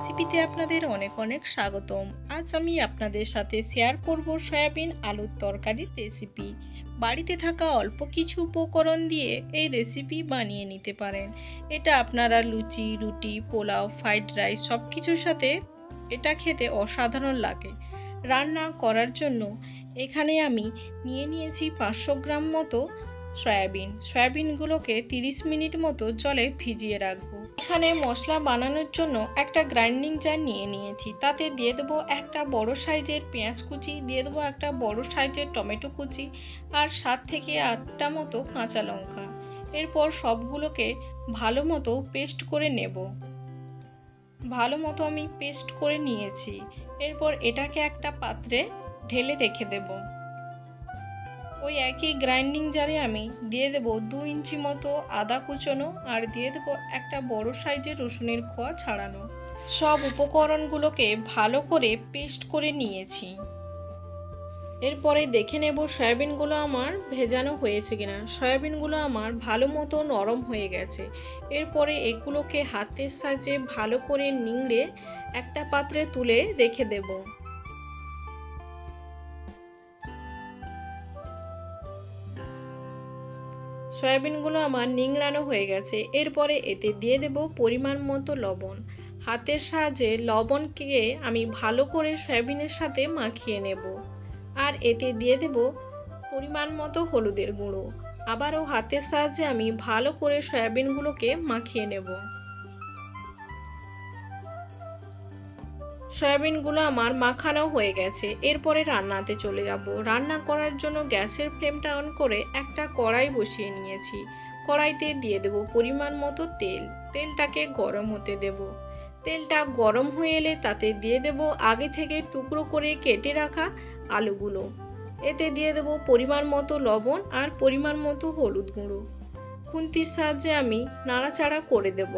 রেসিপিতে আপনাদের অনেক অনেক স্বাগতম। আজ আমি আপনাদের সাথে শেয়ার করব সয়াবিন আলুর তরকারির রেসিপি। বাড়িতে থাকা অল্প কিছু উপকরণ দিয়ে এই রেসিপি বানিয়ে নিতে পারেন। এটা আপনারা লুচি, রুটি, পোলাও, ফ্রাইড রাইস সব কিছুর সাথে এটা খেতে অসাধারণ লাগে। রান্না করার জন্য এখানে আমি নিয়েছি 500 গ্রাম মতো সয়াবিনগুলোকে 30 মিনিট মতো জলে ভিজিয়ে রাখবো। এখানে মশলা বানানোর জন্য একটা গ্রাইন্ডিং জার নিয়েছি, তাতে দিয়ে দেবো একটা বড় সাইজের পেঁয়াজ কুচি, দিয়ে দেবো একটা বড় সাইজের টমেটো কুচি আর 7 থেকে 8টা মতো কাঁচা লঙ্কা। এরপর সবগুলোকে ভালো মতো পেস্ট করে নেব। ভালো মতো আমি পেস্ট করে নিয়েছি। এরপর এটাকে একটা পাত্রে ঢেলে রেখে দেব। ওই একই গ্রাইন্ডিং জারে আমি দিয়ে দেব 2 ইঞ্চি মতো আদা কুচোনো আর দিয়ে দেব একটা বড় সাইজের রসুনের কোয়া ছাড়ানো। সব উপকরণগুলোকে ভালো করে পেস্ট করে নিয়েছি। এরপরে দেখে নেব সয়াবিনগুলো আমার ভেজানো হয়েছে কিনা। সয়াবিনগুলো আমার ভালো মতো নরম হয়ে গেছে। এরপরে এগুলোকে হাতের সাহায্যে ভালো করে নিংড়ে একটা পাত্রে তুলে রেখে দেব। সয়াবিনগুলো আমার নিংড়ানো হয়ে গেছে। এরপরে এতে দিয়ে দেব পরিমাণ মতো লবণ। হাতের সাহায্যে লবণকে আমি ভালো করে সয়াবিনের সাথে মাখিয়ে নেব। আর এতে দিয়ে দেব পরিমাণ মতো হলুদের গুঁড়ো। আবারও হাতের সাহায্যে আমি ভালো করে সয়াবিনগুলোকে মাখিয়ে নেব। সয়াবিনগুলো আমার মাখানো হয়ে গেছে। এরপরে রান্নাতে চলে যাব। রান্না করার জন্য গ্যাসের ফ্লেমটা অন করে একটা কড়াই বসিয়ে নিয়েছি। কড়াইতে দিয়ে দেব পরিমাণ মতো তেল। তেলটাকে গরম হতে দেব। তেলটা গরম হয়ে এলে তাতে দিয়ে দেব আগে থেকে টুকরো করে কেটে রাখা আলুগুলো। এতে দিয়ে দেব পরিমাণ মতো লবণ আর পরিমাণ মতো হলুদ গুঁড়ো। খুন্তির সাহায্যে আমি নাড়াচাড়া করে দেব।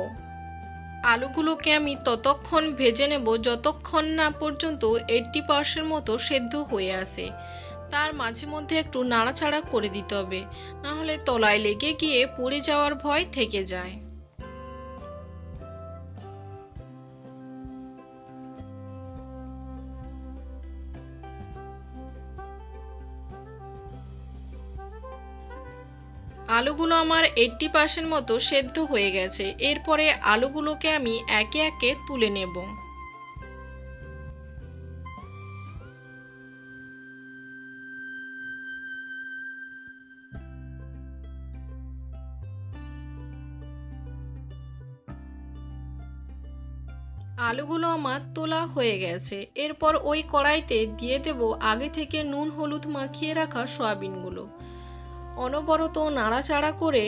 আলুগুলোকে আমি ততক্ষণ ভেজে নেব যতক্ষণ না পর্যন্ত 80% মতো সেদ্ধ হয়ে আসে। তার মাঝে মধ্যে একটু নাড়াচাড়া করে দিতে হবে, নাহলে তলায় লেগে গিয়ে পুড়ে যাওয়ার ভয় থেকে যায়। আলুগুলো আমার 80% মতো সেদ্ধ হয়ে গেছে। এরপরে আলুগুলোকে আমি একে একে তুলে নেব। আলুগুলো আমার তোলা হয়ে গেছে। এরপর ওই কড়াইতে দিয়ে দেব আগে থেকে নুন হলুদ মাখিয়ে রাখা সয়াবিনগুলো। অনবরত নাড়াচাড়া করে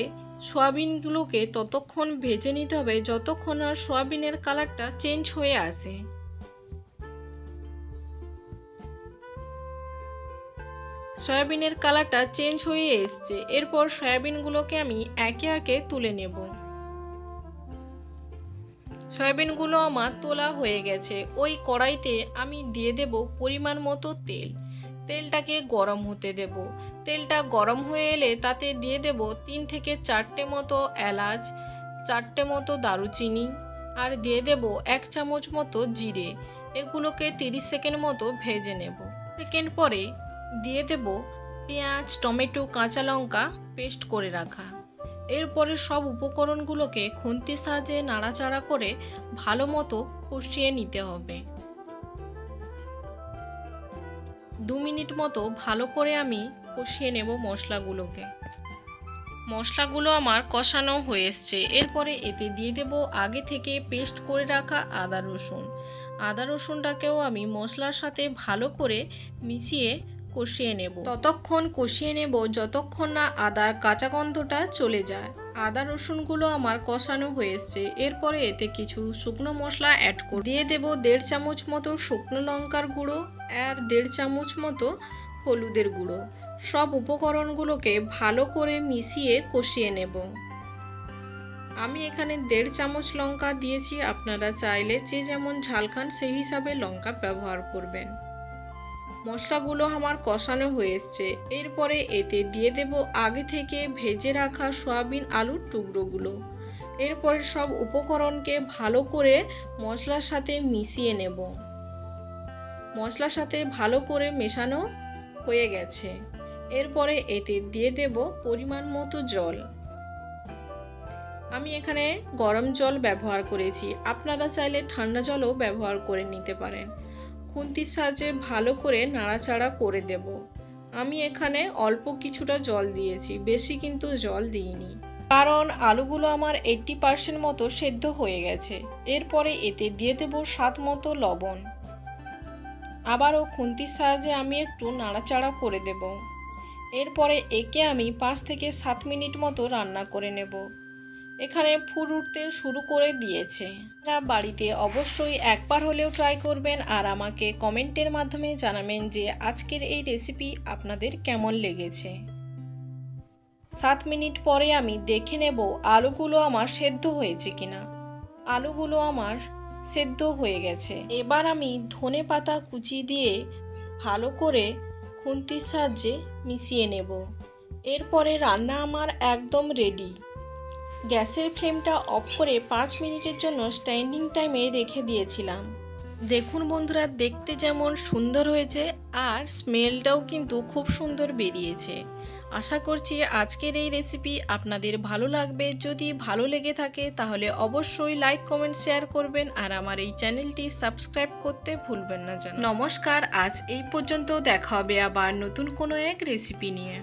সয়াবিনগুলোকে ততক্ষণ ভেজে নিতে হবে যতক্ষণ না সয়াবিনের কালারটা চেঞ্জ হয়ে আসে। সয়াবিনের কালারটা চেঞ্জ হয়ে এসছে। এরপর সয়াবিনগুলোকে আমি একে একে তুলে নেব। সয়াবিনগুলো আমার তোলা হয়ে গেছে। ওই কড়াইতে আমি দিয়ে দেব পরিমাণ মতো তেল। তেলটাকে গরম হতে দেব। তেলটা গরম হয়ে এলে তাতে দিয়ে দেব 3 থেকে 4টে মতো এলাচ, 4টে মতো দারুচিনি আর দিয়ে দেব 1 চামচ মতো জিরে। এগুলোকে 30 সেকেন্ড মতো ভেজে নেব। সেকেন্ড পরে দিয়ে দেব পেঁয়াজ, টমেটো, কাঁচা লঙ্কা পেস্ট করে রাখা। এরপরে সব উপকরণগুলোকে খুন্তির সাহায্যে নাড়াচাড়া করে ভালো মতো কষিয়ে নিতে হবে। 2 মিনিট মতো ভালো করে আমি কষিয়ে নেব মশলাগুলোকে। মশলাগুলো আমার কষানো হয়ে এসছে। এরপরে এতে দিয়ে দেব আগে থেকে পেস্ট করে রাখা আদা রসুন। আদা রসুনটাকেও আমি মশলার সাথে ভালো করে মিশিয়ে কষিয়ে নেব। ততক্ষণ কষিয়ে নেব যতক্ষণ না আদার কাঁচা গন্ধটা চলে যায়। আদা রসুনগুলো আমার কষানো হয়ে এসছে। এরপরে এতে কিছু শুকনো মশলা অ্যাড করে দিয়ে দেব 1.5 চামচ মতো শুকনো লঙ্কার গুঁড়ো আর 1.5 চামচ মতো হলুদের গুঁড়ো। সব উপকরণগুলোকে ভালো করে মিশিয়ে কষিয়ে নেব। আমি এখানে 1.5 চামচ লঙ্কা দিয়েছি। আপনারা চাইলে যে যেমন ঝাল খান সেই হিসাবে লঙ্কা ব্যবহার করবেন। মশলাগুলো আমার কষানো হয়ে এসছে। এরপরে এতে দিয়ে দেব আগে থেকে ভেজে রাখা সয়াবিন আলুর টুকরোগুলো। এরপরে সব উপকরণকে ভালো করে মশলার সাথে মিশিয়ে নেব। মশলার সাথে ভালো করে মেশানো হয়ে গেছে। এরপরে এতে দিয়ে দেব পরিমাণ মতো জল। আমি এখানে গরম জল ব্যবহার করেছি, আপনারা চাইলে ঠান্ডা জলও ব্যবহার করে নিতে পারেন। খুন্তির সাহায্যে ভালো করে নাড়াচাড়া করে দেব। আমি এখানে অল্প কিছুটা জল দিয়েছি, বেশি কিন্তু জল দিইনি, কারণ আলুগুলো আমার 80% মতো সেদ্ধ হয়ে গেছে। এরপরে এতে দিয়ে দেব স্বাদ মতো লবণ। আবারও খুন্তির সাহায্যে আমি একটু নাড়াচাড়া করে দেব। এরপরে একে আমি 5 থেকে 7 মিনিট মতো রান্না করে নেব। এখানে ফুট উঠতে শুরু করে দিয়েছে। আপনারা বাড়িতে অবশ্যই একবার হলেও ট্রাই করবেন আর আমাকে কমেন্টের মাধ্যমে জানাবেন যে আজকের এই রেসিপি আপনাদের কেমন লেগেছে। 7 মিনিট পরে আমি দেখে নেব আলুগুলো আমার সেদ্ধ হয়েছে কিনা। আলুগুলো আমার সেদ্ধ হয়ে গেছে। এবার আমি ধনেপাতা কুচি দিয়ে ভালো করে খুন্তির সাহায্যে মিশিয়ে নেব। এরপরে রান্না আমার একদম রেডি। গ্যাসের ফ্লেমটা অফ করে 5 মিনিটের জন্য স্ট্যান্ডিং টাইমে রেখে দিয়েছিলাম। দেখুন বন্ধুরা, দেখতে যেমন সুন্দর হয়েছে আর স্মেলটাও কিন্তু খুব সুন্দর বেরিয়েছে। আশা করছি আজকের এই রেসিপি আপনাদের ভালো লাগবে। যদি ভালো লেগে থাকে তাহলে অবশ্যই লাইক, কমেন্ট, শেয়ার করবেন আর আমার এই চ্যানেলটি সাবস্ক্রাইব করতে ভুলবেন না যেন। নমস্কার, আজ এই পর্যন্ত। দেখা হবে আবার নতুন কোনো এক রেসিপি নিয়ে।